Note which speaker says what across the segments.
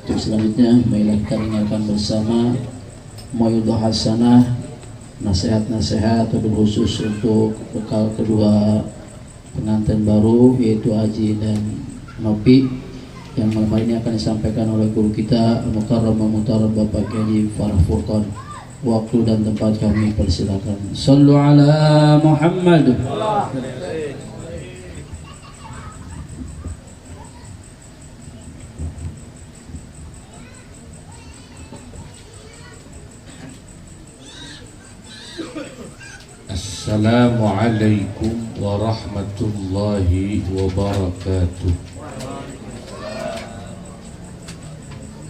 Speaker 1: Untuk selanjutnya marilah kita dengarkan bersama Mau'idhah Hasanah, nasihat-nasihat atau khusus untuk bekal kedua pengantin baru yaitu Aji dan Nopi yang malam hari ini akan disampaikan oleh guru kita Al-Mukarram Muhtaram Bapak Kiai Farah Furqan. Waktu dan tempat kami persilakan. Sallu ala Muhammad.
Speaker 2: Assalamualaikum warahmatullahi wabarakatuh.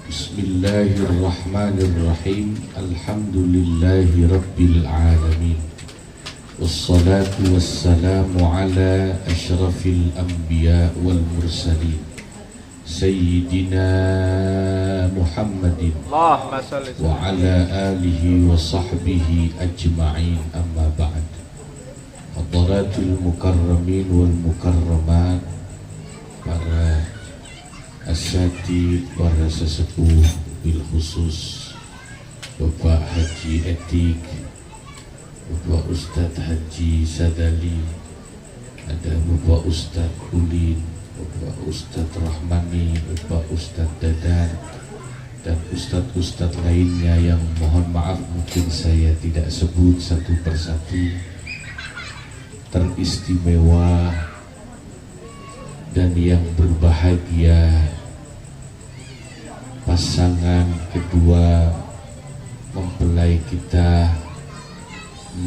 Speaker 2: Bismillahirrahmanirrahim. Alhamdulillahi rabbil alamin. Wassalatu wassalamu ala asyrafil anbiya wal mursalin Sayyidina Muhammadin wa ala alihi wa sahbihi ajma'in, amma ba'd. Hadaratul mukarramin wal mukarramat, para asatid, para sesepuh, bil khusus Bapak Haji Etik, Bapak Ustadz Haji Sadali, ada Bapak Ustadz Ulin, Bapak Ustadz Rahmani, Bapak Ustadz Dadan, dan ustadz-ustadz lainnya yang mohon maaf mungkin saya tidak sebut satu persatu. Teristimewa dan yang berbahagia, pasangan kedua mempelai kita,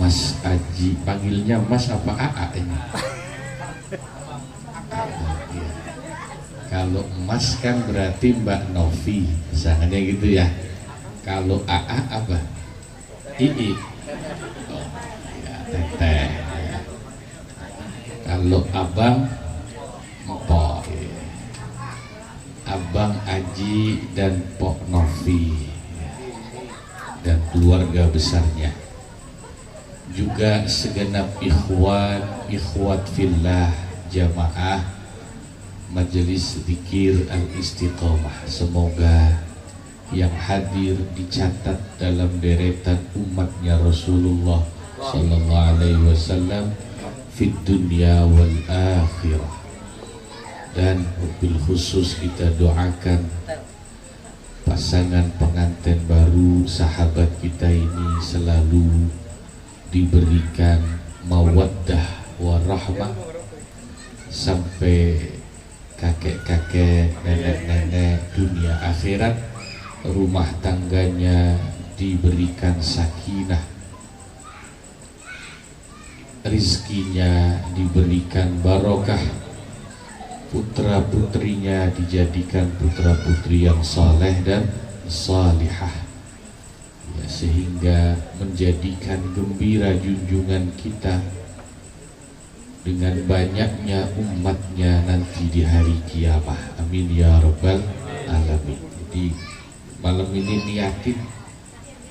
Speaker 2: Mas Aji, panggilnya Mas apa AA ini? Kalau Mas kan berarti Mbak Novi, misalnya gitu ya. Kalau AA apa? Ii. Oh, ya, Teteh. Ya. Kalau Abang, Mpok. Abang Aji dan Pok Novi dan keluarga besarnya. Juga segenap ikhwat fillah jamaah Majelis Dzikir Al-Istiqomah, semoga yang hadir dicatat dalam deretan umatnya Rasulullah sallallahu alaihi wasallam fid dunya wal akhirah. Dan mobil khusus kita doakan pasangan pengantin baru, sahabat kita ini selalu diberikan mawaddah warahmah sampai kakek-kakek, nenek-nenek, dunia akhirat, rumah tangganya diberikan sakinah, rizkinya diberikan barokah, putra putrinya dijadikan putra putri yang saleh dan salihah, ya, sehingga menjadikan gembira junjungan kita dengan banyaknya umatnya nanti di hari kiamah. Amin ya rabbal alamin. Jadi malam ini niatin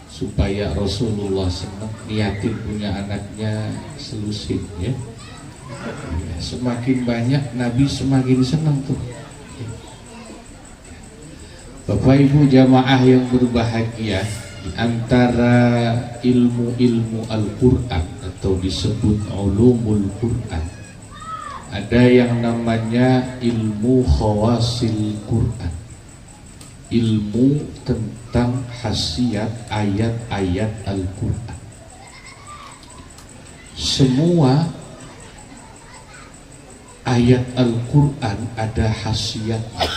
Speaker 2: supaya Rasulullah senang, niatin punya anaknya selusin ya. Ya, semakin banyak Nabi semakin senang tuh. Bapak Ibu jamaah yang berbahagia, di antara ilmu-ilmu Al-Quran atau disebut ulumul Quran, ada yang namanya ilmu khawasil Quran, ilmu tentang khasiat ayat-ayat Al-Quran. Semua ayat Al-Quran ada khasiatnya.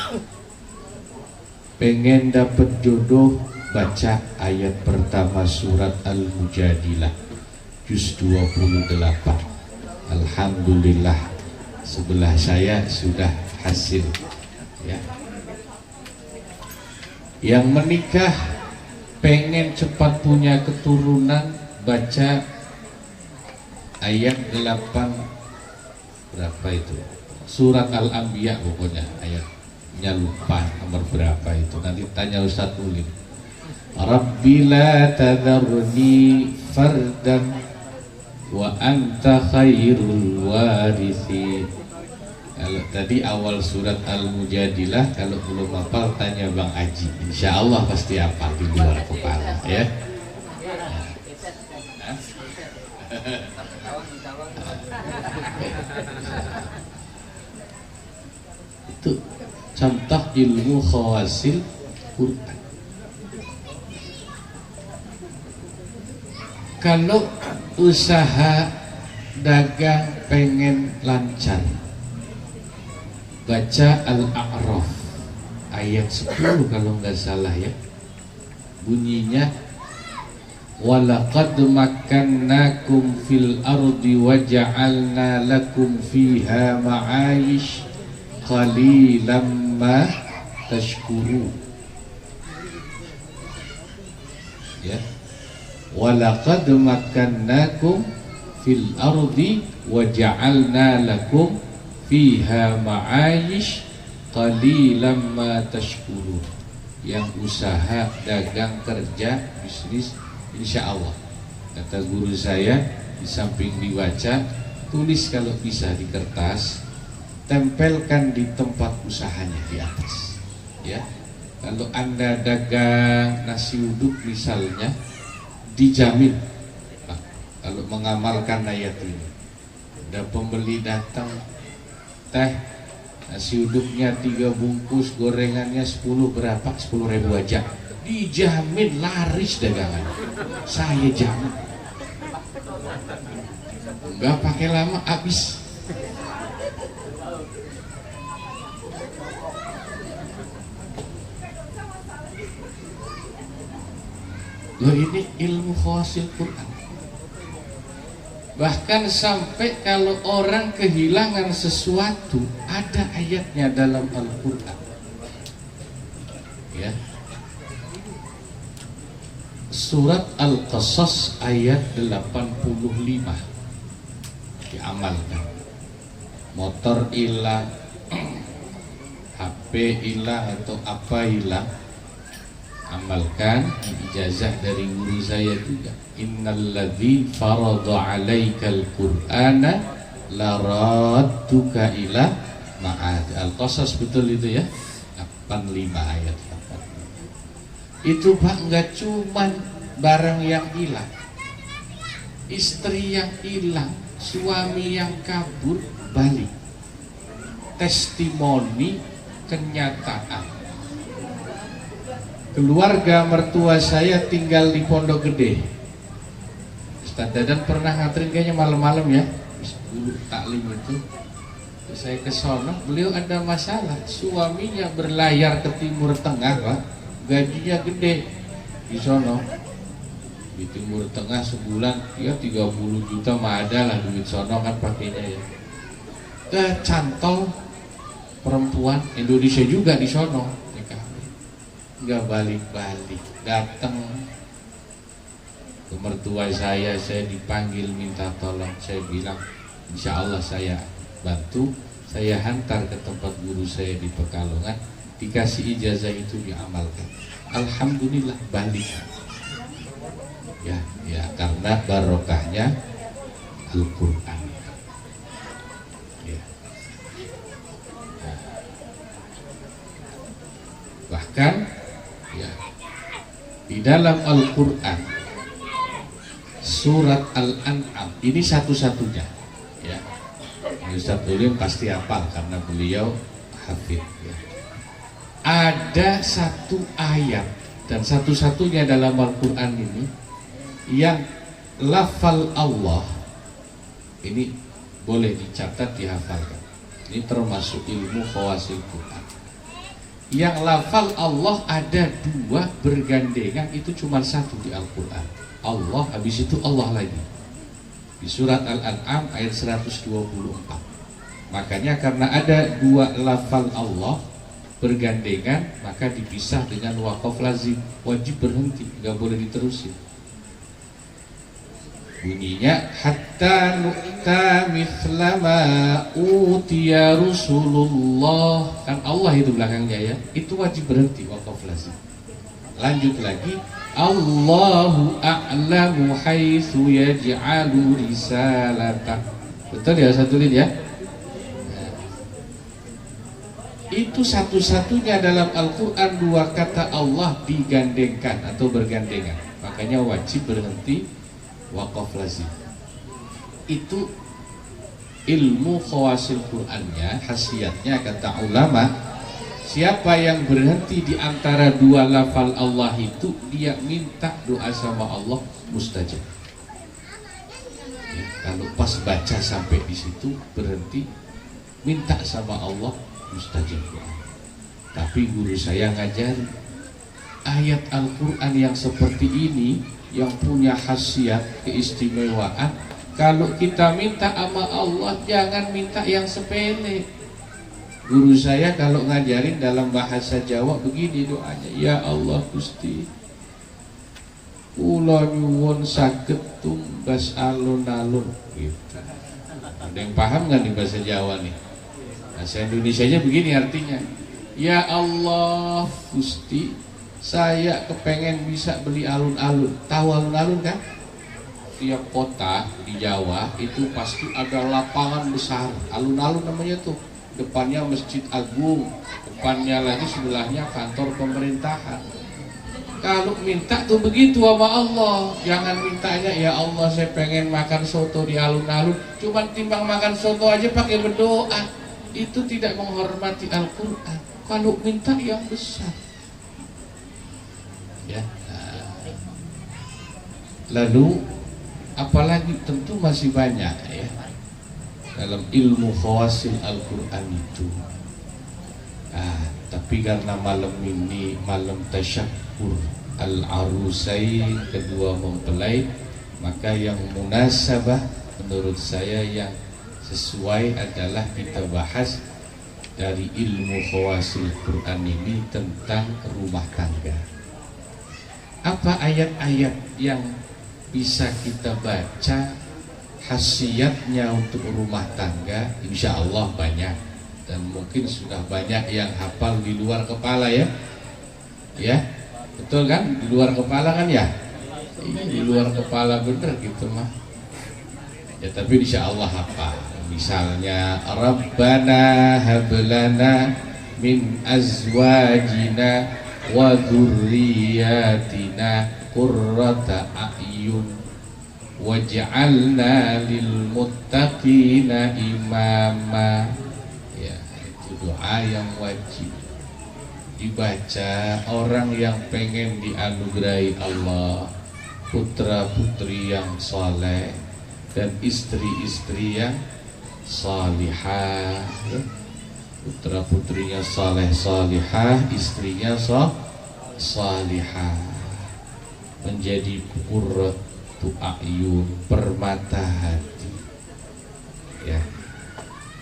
Speaker 2: Pengen dapat jodoh, baca ayat pertama surat Al-Mujadilah juz 28. Alhamdulillah, sebelah saya sudah hasil ya. Yang menikah pengen cepat punya keturunan, baca ayat 8 berapa itu, surat Al-Anbiya, pokoknya ayatnya lupa nomor berapa itu, nanti tanya Ustadz Ulin. Rabbi la tadharni fardan wa anta khairul warithin Kalau tadi awal surat Al-Mujadilah, kalau belum hafal tanya Bang Aji. Insya Allah pasti hafal di luar kepala ya. Itu contoh ilmu khawasil Quran. Kalau usaha dagang pengen lancar, baca Al-A'raf ayat 10 kalau nggak salah ya. Bunyinya walaqad makkannakum fil ardi waja'alna lakum fiha ma'ayish qalilan ma tashkurun. Ya. Walaqad makkannakum fil ardi waja'alna lakum fiha ma'ayish qalilan ma tashkurun. Yang usaha, dagang, kerja, bisnis, insya Allah kata guru saya, di samping dibaca, tulis kalau bisa di kertas, tempelkan di tempat usahanya di atas ya. Kalau Anda dagang nasi uduk misalnya, dijamin kalau mengamalkan ayat ini, ada pembeli datang, teh nasi uduknya 3 bungkus, gorengannya 10 berapa? 10.000 aja, dijamin laris dagangan. Saya jamin, nggak pakai lama habis. Loh, ini ilmu khawasil Quran. Bahkan sampai kalau orang kehilangan sesuatu, ada ayatnya dalam Al-Quran ya. Surat Al-Qasas ayat 85 diamalkan. Motor hilang, HP hilang atau apa hilang, amalkan. Ijazah dari guru saya juga, innalladzi farada 'alaikal qur'ana laradduka ila ma'ad. Al-Qasas, betul itu ya, 85 ayat 85. Itu Pak, nggak cuman barang yang hilang, istri yang hilang, suami yang kabur balik, testimoni kenyataan. Keluarga mertua saya tinggal di Pondok Gede. Ustaz Dadan pernah nganterin kayaknya malam-malam ya, dulu taklim itu. Terus saya ke sono, beliau ada masalah, suaminya berlayar ke Timur Tengah Pak, gajinya gede di sono. Di Timur Tengah sebulan ya 30 juta mah ada lah duit sono kan pakainya ya. Ke cantol perempuan Indonesia juga di sono. Nggak balik-balik, datang ke mertua saya dipanggil minta tolong. Saya bilang insya Allah saya bantu, saya hantar ke tempat guru saya di Pekalongan, dikasih ijazah itu diamalkan. Alhamdulillah balik ya karena barokahnya Al-Quran ya. Bahkan ya, di dalam Al-Quran surat Al-An'am ini satu-satunya ya. Ustaz Ulim pasti hafal karena beliau hafid ya. Ada satu ayat dan satu-satunya dalam Al-Quran ini yang lafal Allah ini boleh dicatat, dihafalkan. Ini termasuk ilmu khawasil Quran. Yang lafal Allah ada 2 bergandengan, itu cuma 1 di Al-Quran. Allah, habis itu Allah lagi. Di surat Al-An'am ayat 124. Makanya karena ada 2 lafal Allah bergandengan, maka dipisah dengan waqaf lazim, wajib berhenti, nggak boleh diterusin. Bunyinya hatta nu'ta mithla ma utiya Rasulullah, kan Allah itu belakangnya ya, itu wajib berhenti, waqaf lazim. Lanjut lagi, Allahu a'lamu haitsu yaj'alu risalata. Betul ya, satu lid ya. itu satu-satunya dalam Al-Quran dua kata Allah digandengkan atau bergandengan. Makanya wajib berhenti wakaf lazim. Itu ilmu khawasil Qur'annya, khasiatnya kata ulama, siapa yang berhenti di antara dua lafal Allah itu, dia minta doa sama Allah mustajab. Ya, kalau pas baca sampai di situ berhenti, minta sama Allah mustajab. Tapi guru saya ngajari ayat Al-Quran yang seperti ini, yang punya khasiat keistimewaan, kalau kita minta sama Allah jangan minta yang sepele. Guru saya kalau ngajarin dalam bahasa Jawa begini doanya, ya Allah Gusti, kula nyuwun saged tumbas alun-alun gitu. Ada yang paham nggak di bahasa Jawa nih? Bahasa Indonesianya begini artinya, ya Allah Gusti, saya kepengen bisa beli alun-alun. Tahu alun-alun kan? Tiap kota di Jawa itu pasti ada lapangan besar, alun-alun namanya tuh. Depannya Masjid Agung, depannya lagi sebelahnya kantor pemerintahan. Kalau minta tuh begitu sama Allah, jangan mintanya ya Allah saya pengen makan soto di alun-alun, cuma timbang makan soto aja pakai berdoa, itu tidak menghormati Al-Quran. Kalau minta yang besar, ya. Lalu apalagi tentu masih banyak ya dalam ilmu khawasil Al-Quran itu. Tapi karena malam ini malam tasyakur al-arusain, kedua mempelai, maka yang munasabah menurut saya yang sesuai adalah kita bahas dari ilmu khawasil Quran ini tentang rumah tangga. Apa ayat-ayat yang bisa kita baca khasiatnya untuk rumah tangga? Insya Allah banyak, dan mungkin sudah banyak yang hafal di luar kepala ya. Ya, betul kan? Di luar kepala kan ya? Di luar kepala bener gitu mah. Ya tapi insya Allah hafal. Misalnya Rabbana hablana min azwajina wa dzurriyyatina qurrata a'yun waj'alna lil muttaqina imama. Ya, itu doa yang wajib dibaca orang yang pengen dianugerahi Allah putra putri yang saleh dan istri-istri yang salihah, ya. Putra putrinya saleh salihah, istrinya salihah, menjadi qurratu a'yun, permata hati, ya.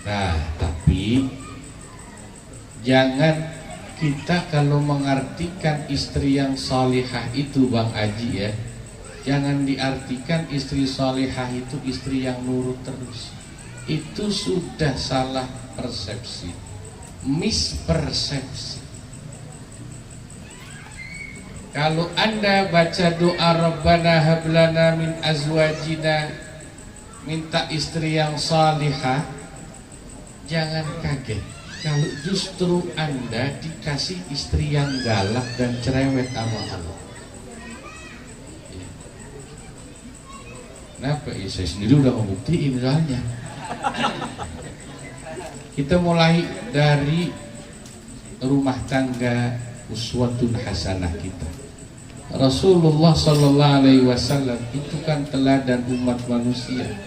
Speaker 2: Nah, tapi jangan kita kalau mengartikan istri yang salihah itu Bang Aji ya, jangan diartikan istri salihah itu istri yang nurut terus. Itu sudah salah persepsi, mispersepsi. Kalau Anda baca doa Rabbana hablana min azwajina, minta istri yang salihah, jangan kaget kalau justru Anda dikasih istri yang galak dan cerewet sama Allah. Kenapa? Ya, saya sendiri udah membuktiin soalnya. Kita mulai dari rumah tangga uswatun hasanah kita. Rasulullah Sallallahu Alaihi Wasallam itu kan teladan umat manusia.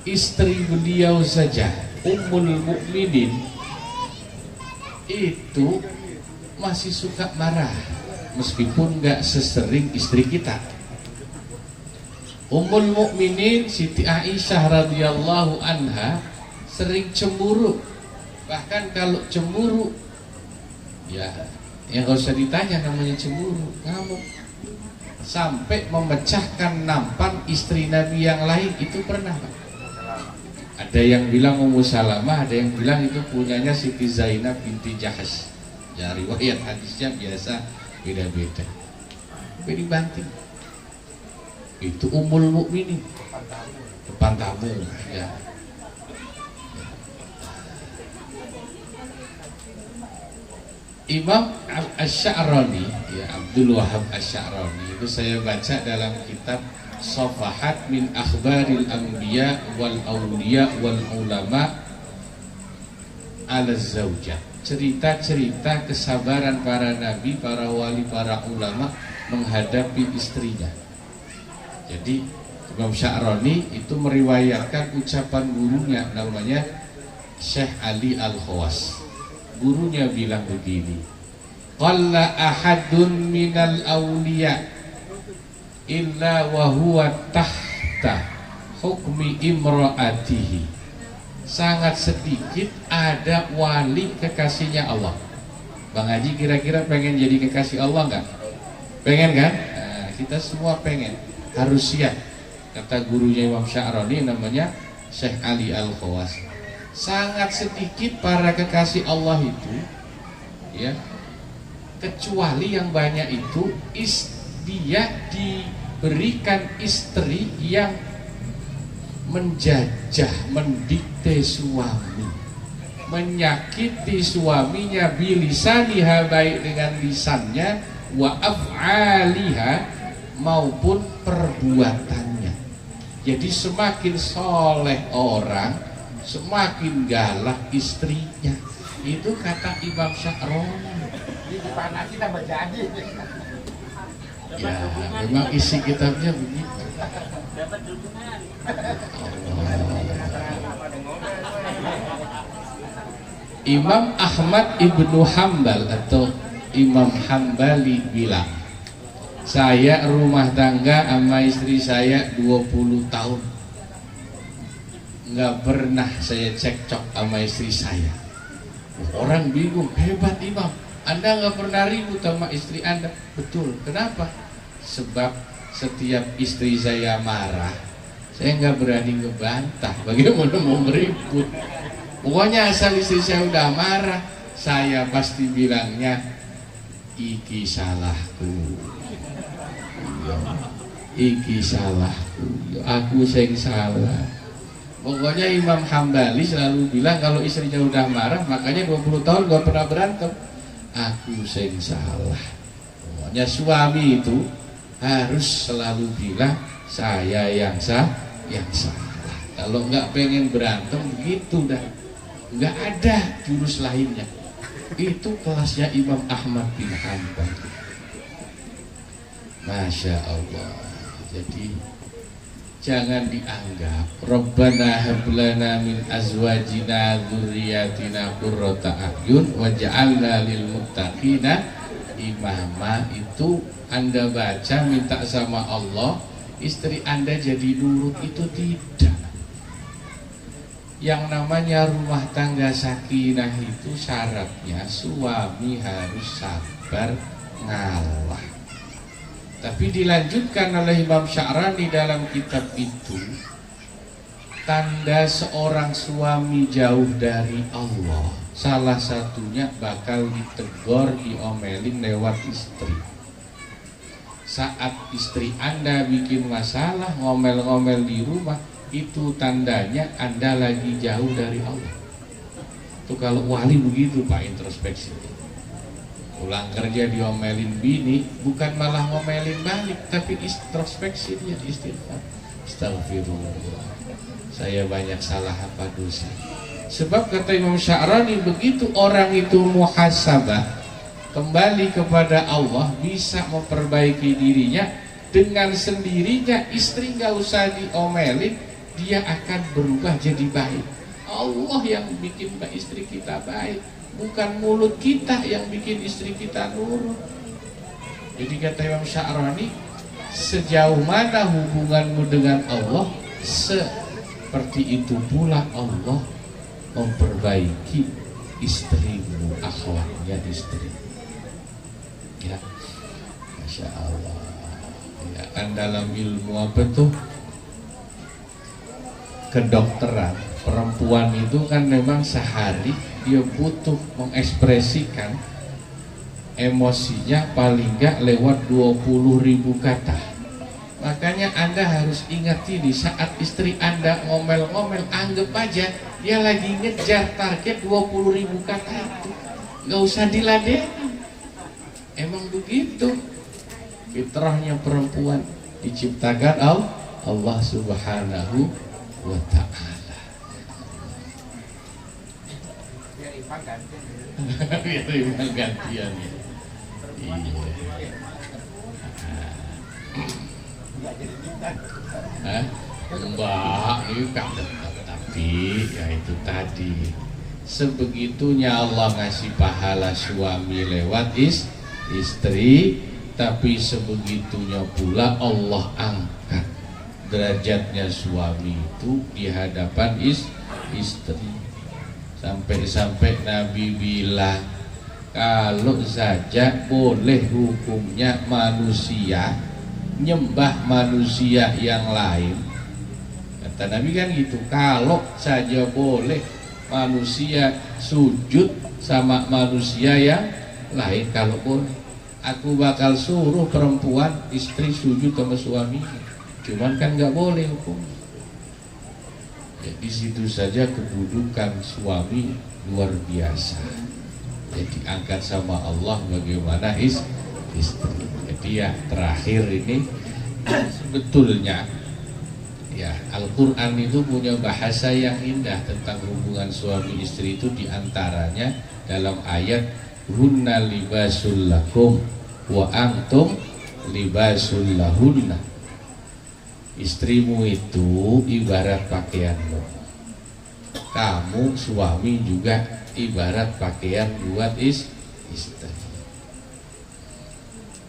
Speaker 2: Istri beliau saja, Ummul Mukminin, itu masih suka marah meskipun nggak sesering istri kita. Ummul Mukminin Siti Aisyah radhiyallahu anha sering cemburu, bahkan kalau cemburu ya yang gak usah ditanya namanya cemburu, kamu sampai memecahkan nampan istri Nabi yang lain itu pernah Pak. Ada yang bilang Ummu Salamah, ada yang bilang itu punyanya Siti Zainab binti Jahsh. Ya riwayat hadisnya biasa beda-beda. Tapi dibanting. Itu Ummul Mukminin depan tamu ya. Imam Asy-Sya'rani, ya Abdul Wahab Asy-Sya'rani itu saya baca dalam kitab Safahat min Akhbaril Anbiya wal Awliya wal Ulama ala Zaujah. Cerita-cerita kesabaran para nabi, para wali, para ulama menghadapi istrinya. Jadi Imam Sya'rani itu meriwayatkan ucapan gurunya namanya Syekh Ali Al-Khawas. Gurunya bilang begini, qalla ahadun minal awliya illa wa huwa tahta hukmi imra'atihi. Sangat sedikit ada wali kekasihnya Allah. Bang Haji kira-kira pengen jadi kekasih Allah nggak? Pengen kan? Nah, kita semua pengen, harus siap. Kata gurunya Imam Sya'rani namanya Syekh Ali Al-Khawas. Sangat sedikit para kekasih Allah itu, ya, kecuali yang banyak itu dia diberikan istri yang menjajah, mendikte suami, menyakiti suaminya bilisaniha, baik dengan lisannya, wa af'aliha, maupun perbuatannya. Jadi semakin soleh orang, semakin galak istrinya. Itu kata Imam Sya'rani. Ya, memang isi kitabnya begitu. Imam Ahmad Ibnu Hambal atau Imam Hambali bilang, saya rumah tangga sama istri saya 20 tahun, nggak pernah saya cekcok sama istri saya. Orang bingung, hebat Imam, Anda nggak pernah ribut sama istri Anda. Betul, kenapa? Sebab setiap istri saya marah, saya nggak berani ngebantah. Bagaimana mau meribut? Pokoknya asal istri saya udah marah, saya pasti bilangnya, iki salahku, iki salahku, aku sing salah. Pokoknya Imam Hambali selalu bilang kalau istrinya udah marah, makanya 20 tahun gak pernah berantem, aku sing salah. Pokoknya suami itu harus selalu bilang saya yang salah. Kalau nggak pengen berantem begitu dah, nggak ada jurus lainnya. Itu kelasnya Imam Ahmad bin Hanbal. Masya Allah. Jadi jangan dianggap Rabbana hablana min azwajina dzurriyyatina qurrata a'yun waj'alna lil muttaqina imama. Itu Anda baca minta sama Allah istri Anda jadi nurut, itu tidak. Yang namanya rumah tangga sakinah itu syaratnya suami harus sabar ngalah. Tapi dilanjutkan oleh Imam Sya'rani dalam kitab itu, tanda seorang suami jauh dari Allah salah satunya bakal ditegur, diomelin lewat istri. Saat istri Anda bikin masalah, ngomel-ngomel di rumah, itu tandanya Anda lagi jauh dari Allah. Itu kalau wali begitu Pak, introspeksi. Pulang kerja diomelin bini, bukan malah ngomelin balik, tapi introspeksi dia, istighfar. Astagfirullah, saya banyak salah apa dosa. Sebab kata Imam Sya'rani, begitu orang itu muhasabah, kembali kepada Allah, bisa memperbaiki dirinya, dengan sendirinya istri nggak usah diomelin, dia akan berubah jadi baik. Allah yang bikin istri kita baik, bukan mulut kita yang bikin istri kita nurut. Jadi kata Imam Sya'rani, sejauh mana hubunganmu dengan Allah, seperti itu pula Allah memperbaiki istrimu, akhlaknya istri. Ya, Masya Allah. Ya, kan dalam ilmu apa tuh, kedokteran, perempuan itu kan memang sehari dia butuh mengekspresikan emosinya paling nggak lewat 20.000 kata. Makanya Anda harus ingat ini, saat istri Anda ngomel-ngomel, anggap aja dia lagi ngejar target 20.000 kata itu. nggak usah diladenin. Emang begitu fitrahnya perempuan diciptakan Allah Subhanahu wa Ta'ala. Biar iman gantian ya. Iya. Hah? Enggak, ini kan tapi ya itu tadi sebegitunya Allah ngasih pahala suami lewat istri, tapi sebegitunya pula Allah angkat derajatnya suami itu di hadapan istri. Sampai-sampai Nabi bilang kalau saja boleh hukumnya manusia nyembah manusia yang lain, kata Nabi kan gitu, kalau saja boleh manusia sujud sama manusia yang lain, kalau boleh aku bakal suruh perempuan istri sujud sama suaminya, cuman kan nggak boleh hukum. Jadi situ saja kedudukan suami luar biasa, jadi angkat sama Allah bagaimana istri. Jadi ya terakhir ini sebetulnya ya Al-Quran itu punya bahasa yang indah tentang hubungan suami istri itu, diantaranya dalam ayat hunna libasul lakum wa antum libasul lahunna. Istrimu itu ibarat pakaianmu, kamu suami juga ibarat pakaian buat istri.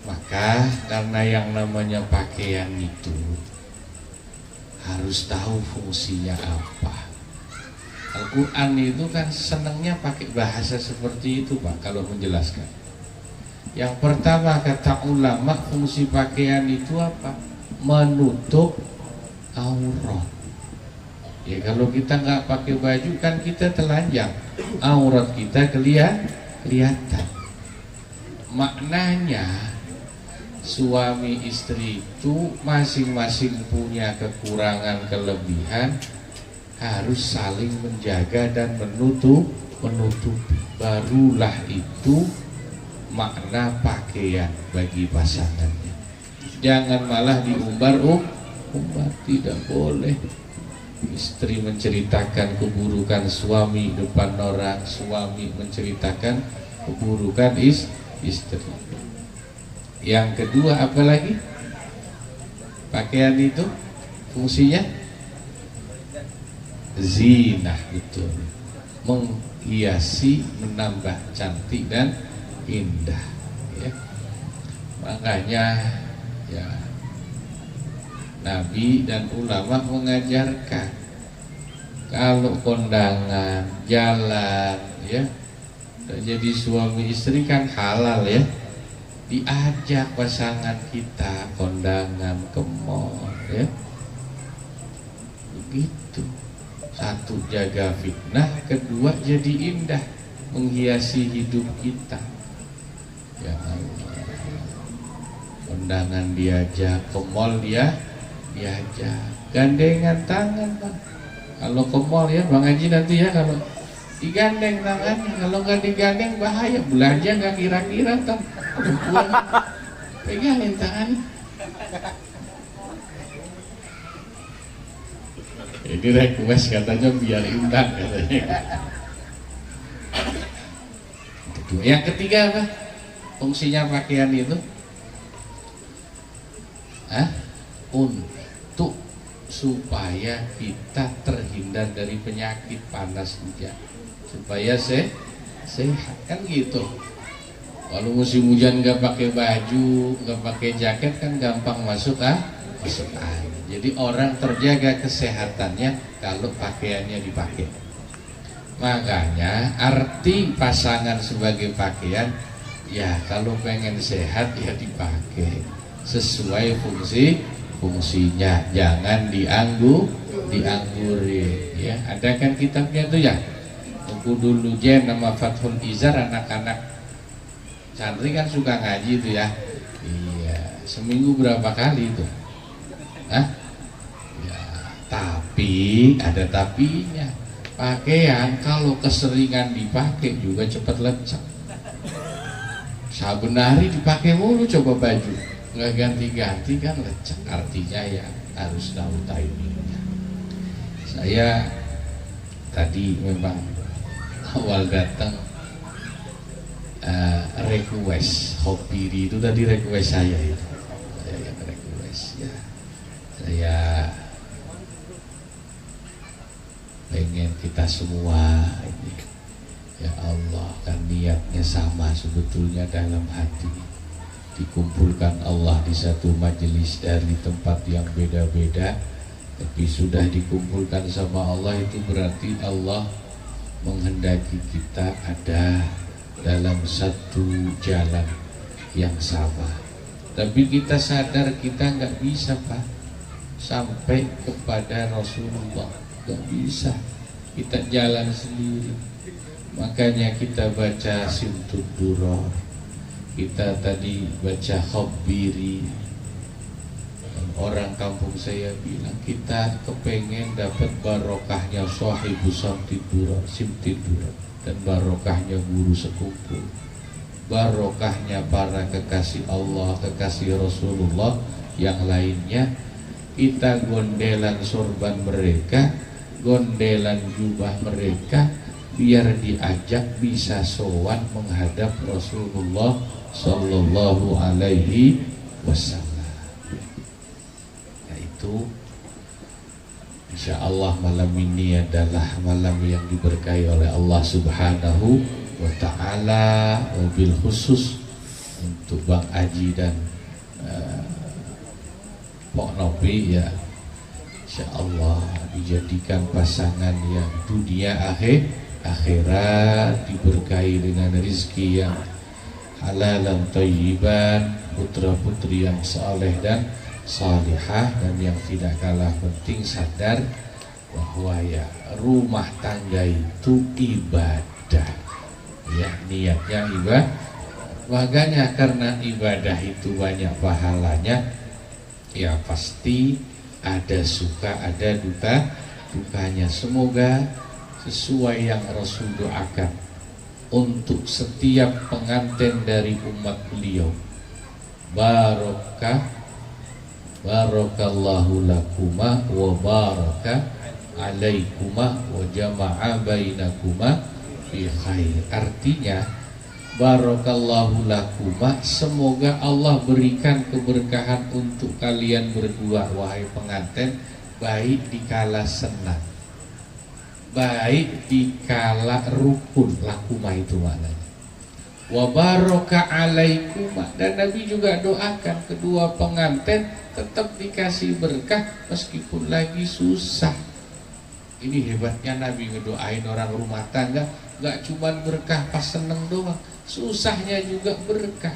Speaker 2: Maka karena yang namanya pakaian itu harus tahu fungsinya apa. Al-Quran itu kan senangnya pakai bahasa seperti itu Pak kalau menjelaskan. Yang pertama kata ulama, fungsi pakaian itu apa? Menutup aurat. Ya kalau kita nggak pakai baju kan kita telanjang, aurat kita kelihatan. Maknanya suami istri itu masing-masing punya kekurangan kelebihan, harus saling menjaga dan menutupi. Barulah itu makna pakaian bagi pasangannya. Jangan malah diumbar-umbar, tidak boleh. Istri menceritakan keburukan suami depan orang, suami menceritakan keburukan istri. Yang kedua apa lagi? Pakaian itu fungsinya zinah, betul, menghiasi, menambah cantik dan indah ya. Makanya ya Nabi dan ulama mengajarkan kalau kondangan, jalan ya, jadi suami istri kan halal ya, diajak pasangan kita kondangan ke mall ya, begitu. Satu jaga fitnah, kedua jadi indah, menghiasi hidup kita. Ya Allah, kondangan diajak, ke mall diajak, gandengan tangan Bang. Kalau ke mall ya Bang Haji nanti ya, kalau digandeng tangannya, kalau nggak digandeng bahaya, belanja nggak kira-kira kan. Pegangin tangannya. Ini request katanya biar indah katanya. Yang ketiga apa? Fungsinya pakaian itu untuk supaya kita terhindar dari penyakit panas hujan, supaya sehat kan gitu. Kalau musim hujan nggak pakai baju, nggak pakai jaket kan gampang masuk angin. Jadi orang terjaga kesehatannya kalau pakaiannya dipakai. Makanya arti pasangan sebagai pakaian, ya kalau pengen sehat ya dipakai sesuai fungsinya, jangan dianggurin ya. Ada kan kitabnya tuh ya, buku dulu Jen nama Fathul Izar, anak-anak santri kan suka ngaji tuh ya. Iya, seminggu berapa kali itu? Ya, tapi ada tapinya. Pakaian kalau keseringan dipakai juga cepat lecek. saben hari dipakai mulu coba baju, nggak ganti-ganti kan lecek. Artinya ya harus tahu timingnya. Saya tadi memang awal datang request Khobiri itu tadi request saya itu. Saya yang request ya. Saya pengen kita semua ini, ya Allah, kan niatnya sama sebetulnya dalam hati, dikumpulkan Allah di satu majelis dari tempat yang beda-beda, tapi sudah dikumpulkan sama Allah, itu berarti Allah menghendaki kita ada dalam satu jalan yang sama. Tapi kita sadar kita nggak bisa Pak sampai kepada Rasulullah, nggak bisa, kita jalan sendiri. Makanya kita baca Simtud Duror, kita tadi baca Khobiri. Orang kampung saya bilang kita kepengen dapat barokahnya Sahibu Simtud Duror dan barokahnya guru sekumpul, barokahnya para kekasih Allah, kekasih Rasulullah yang lainnya. Kita gondelan sorban mereka, gondelan jubah mereka, biar diajak bisa sowan menghadap Rasulullah Sallallahu Alaihi Wasallam. Yaitu insya Allah malam ini adalah malam yang diberkahi oleh Allah Subhanahu wa Ta'ala. Mobil khusus untuk Bang Aji dan Pok Nopi ya, insya Allah dijadikan pasangan yang dunia akhirat, diberkahi dengan rizki yang halal dan thayyiban, putra putri yang saleh dan salihah, dan yang tidak kalah penting sadar bahwa ya rumah tangga itu ibadah, ya niatnya ibadah. Makanya karena ibadah itu banyak pahalanya, ya pasti ada suka ada dukanya. Semoga sesuai yang Rasul doakan untuk setiap pengantin dari umat beliau, barakallahu lakuma wa baraka alaikuma wa jama'a bainakuma fi khair. Artinya barakallahu lakuma, semoga Allah berikan keberkahan untuk kalian berdua wahai pengantin, baik dikala senang, baik dikala rukun. Lakuma itu maknanya. Wa baraka alaikuma, dan Nabi juga doakan kedua pengantin tetap dikasih berkah meskipun lagi susah. Ini hebatnya Nabi ngedoain orang rumah tangga, gak cuman berkah pas seneng doang, susahnya juga berkah.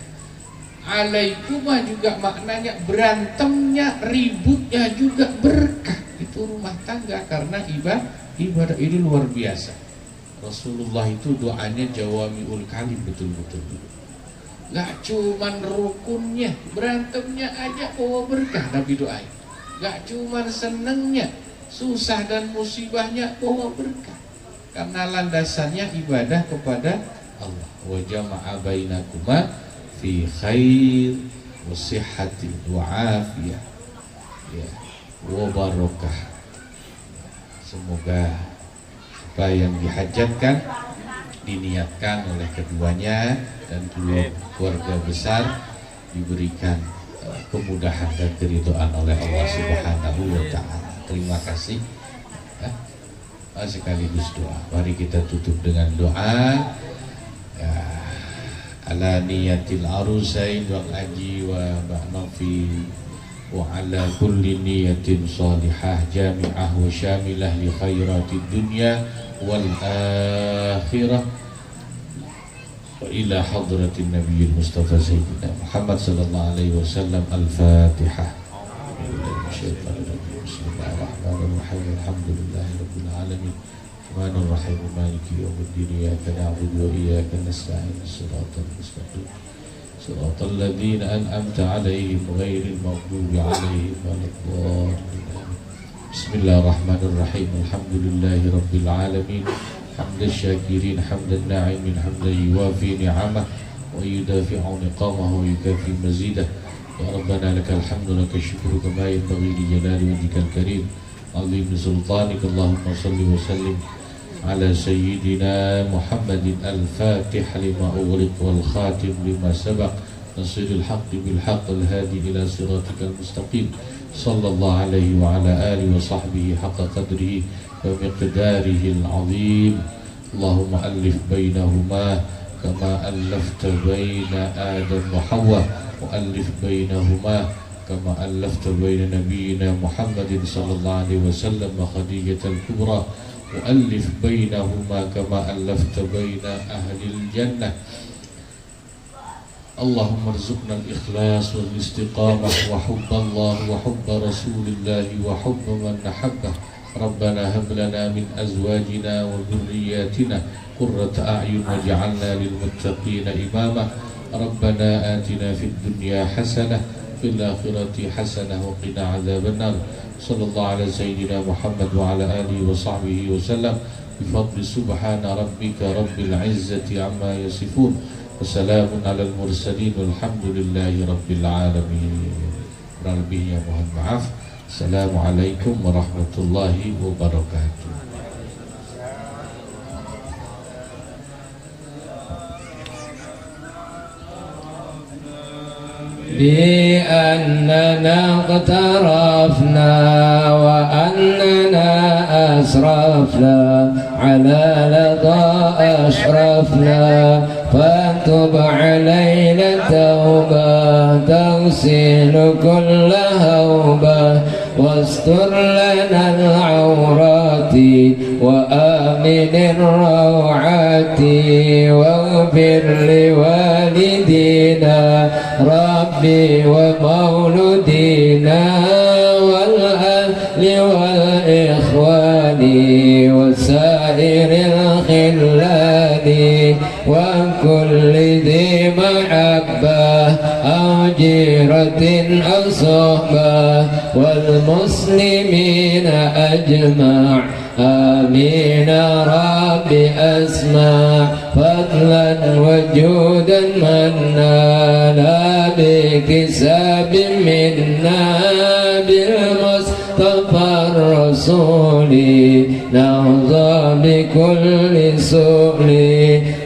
Speaker 2: Alaikumah juga maknanya berantemnya, ributnya juga berkah. Itu rumah tangga karena ibadah ini luar biasa. Rasulullah itu doanya jawamiul kalim, betul-betul. Gak cuman rukunnya, berantemnya aja bawa berkah Nabi doain. Gak cuman senengnya, susah dan musibahnya bawa berkah. Karena landasannya ibadah kepada Allah. Wa jama'a bainakuma fi khair wa sihhatin wa afiyah, ya, wa barakah. Semoga apa yang dihajatkan diniatkan oleh keduanya dan keluarga besar diberikan kemudahan dan keridhaan oleh Allah Subhanahu wa Ta'ala. Terima kasih. Sekaligus doa. Mari kita tutup dengan doa. Ya, ala niyatil arusain Bang Aji wa Mbak Novi, wa ala kulli niyatin salihah jami'ah wa syamilah li khairatid dunya wal akhirah, wa ila hadratin nabiyil mustafa sayyidina Muhammad sallallahu alaihi wasallam. Al-Fatihah. Bismillahirrahmanirrahim. Alhamdulillahi rabbil alamin. Rahmanir-Rahim. Maliki yaumiddin. Iyyaka na'budu wa iyyaka nasta'in. Shiratal mustaqim. Shiratal ladzina an'amta 'alaihim ghairil maghdubi 'alaihim waladdallin. Bismillahirrahmanirrahim. Alhamdulillahi rabbil alamin. Hamdan syakirin, hamdan na'imin, hamdan yuwafi ni'amah ويدافع نقامه ويكافي مزيده. يا ربنا لك الحمد لك الشكر كما ينبغي لجلال وجهك الكريم عظيم سلطانك. اللهم صل وسلم على سيدنا محمد الفاتح لما أغلق والخاتم لما سبق نصير الحق بالحق الهادي إلى صراطك المستقيم صلى الله عليه وعلى آله وصحبه حق قدره ومقداره العظيم. اللهم ألف بينهما كما ألفت بين آدم وحواء وألف بينهما كما ألفت بين نبينا محمد صلى الله عليه وسلم وخديجة الكبرى وألف بينهما كما ألفت بين أهل الجنة. اللهم ارزقنا الإخلاص والاستقامة وحب الله وحب رسول الله وحب من نحبه. ربنا هب لنا من أزواجنا وذرياتنا قرة أعين واجعلنا للمتقين إماما. ربنا آتنا في الدنيا حسنة في الآخرة حسنة وقنا عذاب النار. صلى الله على سيدنا محمد وعلى آله وصحبه وسلم بفضل سبحان ربك رب العزة عما يصفون وسلام على المرسلين والحمد لله رب العالمين. Kurang lebihnya mohon maaf. Assalamualaikum warahmatullahi wabarakatuh.
Speaker 3: بأننا اقترفنا وأننا أسرفنا على لظى أشرفنا فاكتب علينا توبة تغسل كل هوبة واستر لنا العورات وآمن الروعات واغفر لوالدينا ربي ومولودينا والأهل والإخوان وسائر الخلان وكل ذي محبة أو جيرة أو صحبة والمسلمين أجمع آمين رب أسمع فضلا وجودا منا لا بكساب منا بالمصطفى الرسول نرضى بكل سؤل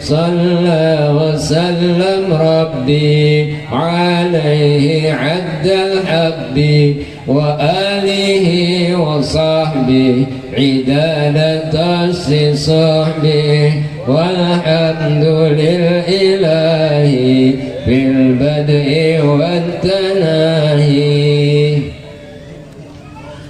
Speaker 3: صلى وسلم ربي عليه عد الحب وآله وصحبه عدالة صحبه والحمد لله في البدء والتنام